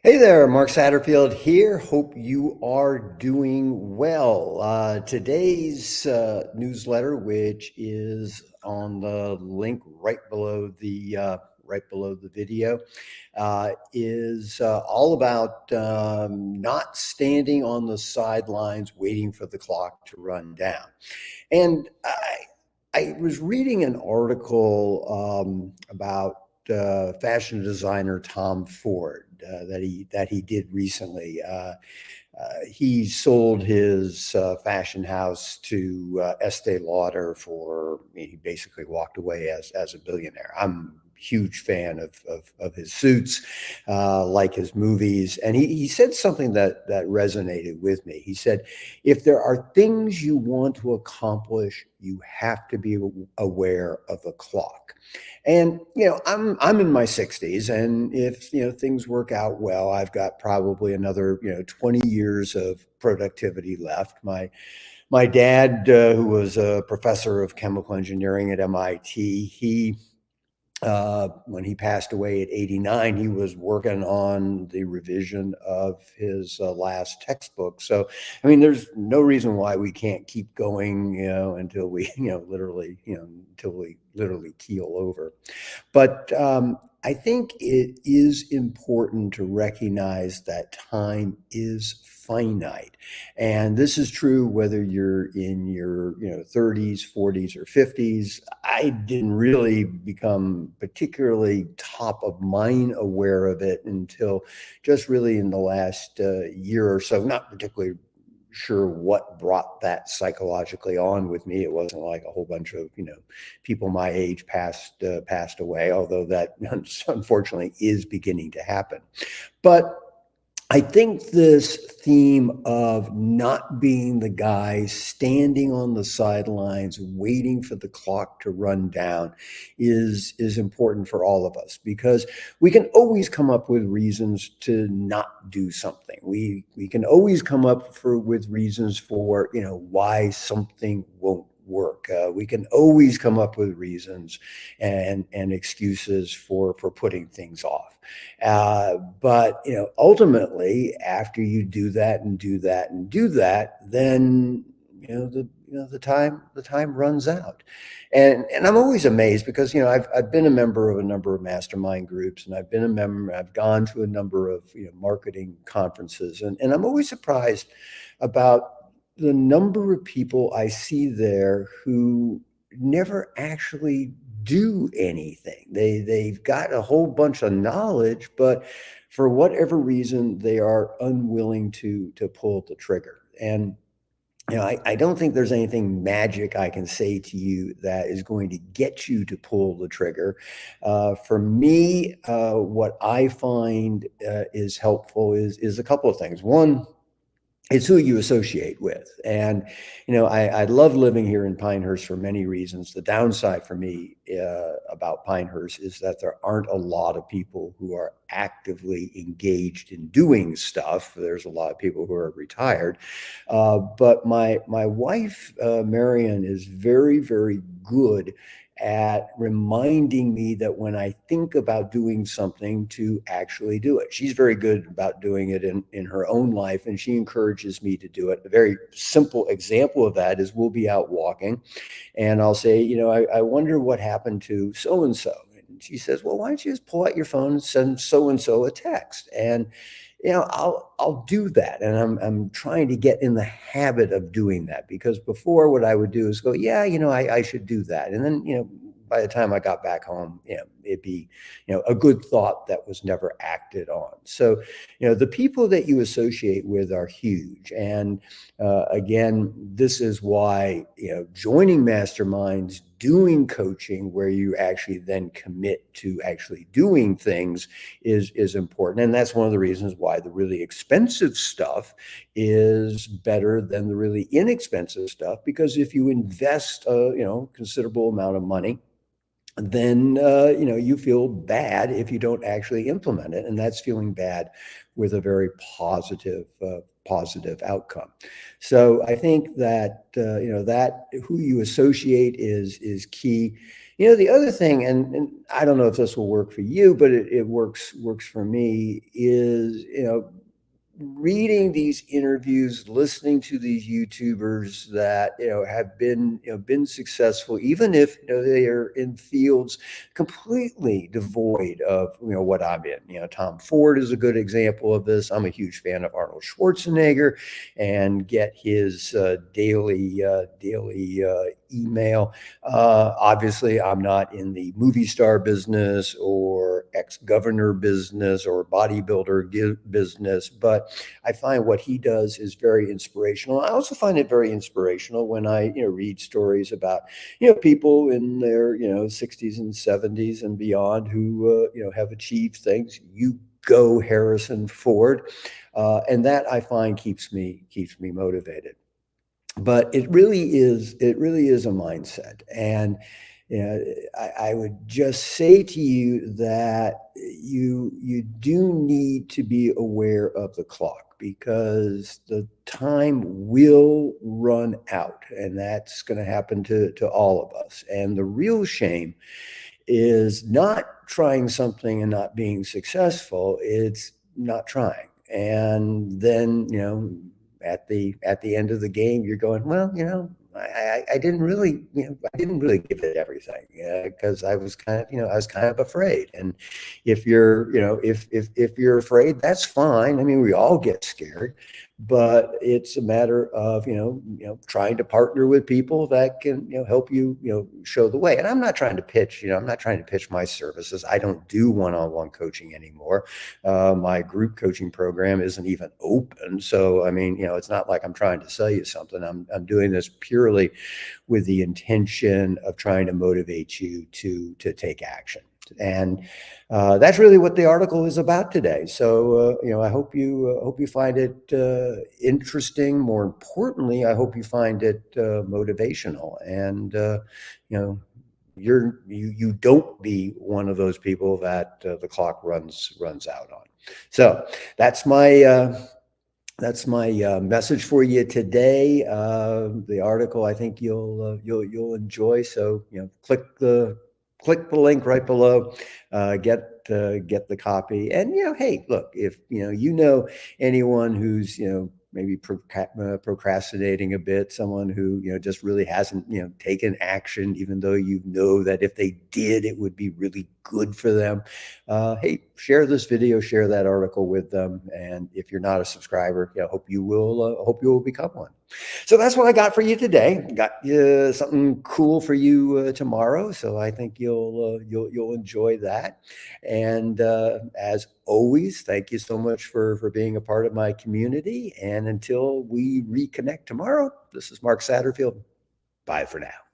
Hey there, Mark Satterfield here. Hope you are doing well. Today's newsletter, which is on the link right below the video, is all about not standing on the sidelines waiting for the clock to run down. And I was reading an article about fashion designer Tom Ford that he did recently. He sold his fashion house to Estee Lauder he basically walked away as a billionaire. I'm a huge fan of his suits, like his movies. And he said something that resonated with me. He said, if there are things you want to accomplish, you have to be aware of the clock. And I'm in my 60s, and if things work out well, I've got probably another 20 years of productivity left. My dad, who was a professor of chemical engineering at MIT, when he passed away at 89, he was working on the revision of his last textbook. So, I mean, there's no reason why we can't keep going, until we, until we literally keel over. But I think it is important to recognize that time is finite. And this is true whether you're in your 30s, 40s, or 50s. I didn't really become particularly top of mind aware of it until just really in the last year or so, not particularly sure what brought that psychologically on with me. It wasn't like a whole bunch of people my age passed away, although that unfortunately is beginning to happen. But I think this theme of not being the guy standing on the sidelines waiting for the clock to run down is important for all of us, because we can always come up with reasons to not do something. We can always come up with reasons for why something won't work. We can always come up with reasons and excuses for putting things off. But ultimately, after you do that and do that and do that, then the time runs out. And I'm always amazed because I've been a member of a number of mastermind groups, and I've gone to a number of marketing conferences, and I'm always surprised about the number of people I see there who never actually do anything. They've got a whole bunch of knowledge, but for whatever reason, they are unwilling to pull the trigger. And I don't think there's anything magic I can say to you that is going to get you to pull the trigger. For me, what I find is helpful is a couple of things. One, it's who you associate with. And, I love living here in Pinehurst for many reasons. The downside for me about Pinehurst is that there aren't a lot of people who are actively engaged in doing stuff. There's a lot of people who are retired. But my wife, Marion, is very, very good at reminding me that when I think about doing something, to actually do it. She's very good about doing it in her own life, and she encourages me to do it. A very simple example of that is we'll be out walking, and I'll say, I wonder what happened to so and so. And she says, well, why don't you just pull out your phone and send so and so a text? And I'll do that, and I'm trying to get in the habit of doing that, because before, what I would do is go, yeah, I should do that, and then by the time I got back home, it'd be a good thought that was never acted on. So the people that you associate with are huge, and again, this is why joining masterminds, doing coaching where you actually then commit to actually doing things is important. And that's one of the reasons why the really expensive stuff is better than the really inexpensive stuff, because if you invest a considerable amount of money, then you feel bad if you don't actually implement it, and that's feeling bad with a very positive outcome. So I think that that who you associate is key. The other thing, and I don't know if this will work for you, but it works for me, is reading these interviews, listening to these YouTubers that have been successful, even if they are in fields completely devoid of what I'm in. Tom Ford is a good example of this. I'm a huge fan of Arnold Schwarzenegger, and get his daily email. Obviously, I'm not in the movie star business or ex-governor business or bodybuilder business, but I find what he does is very inspirational. I also find it very inspirational when I read stories about people in their 60s and 70s and beyond who have achieved things. You go, Harrison Ford, and that I find keeps me motivated. But it really is a mindset. And I would just say to you that you do need to be aware of the clock, because the time will run out, and that's going to happen to all of us. And the real shame is not trying something and not being successful. It's not trying. And then, at the end of the game, you're going, well, I didn't really, I didn't really give it everything, because I was kind of afraid. And if if you're afraid, that's fine. I mean, we all get scared, but it's a matter of trying to partner with people that can help you show the way. And I'm not trying to pitch, I'm not trying to pitch my services. I don't do one-on-one coaching anymore. My group coaching program isn't even open, so I mean, it's not like I'm trying to sell you something. I'm doing this purely with the intention of trying to motivate you to take action. And that's really what the article is about today. So I hope you find it interesting. More importantly, I hope you find it motivational, and you know you don't be one of those people that the clock runs out on. So that's my message for you today. The article, I think you'll enjoy. So click the link right below. Get the copy. And hey, look, if anyone who's maybe procrastinating a bit, someone who just really hasn't taken action, even though that if they did, it would be really good for them. Hey, share this video, share that article with them. And if you're not a subscriber, hope you will become one. So that's what I got for you today. Got something cool for you tomorrow. So I think you'll enjoy that. And as always, thank you so much for being a part of my community. And until we reconnect tomorrow, this is Mark Satterfield. Bye for now.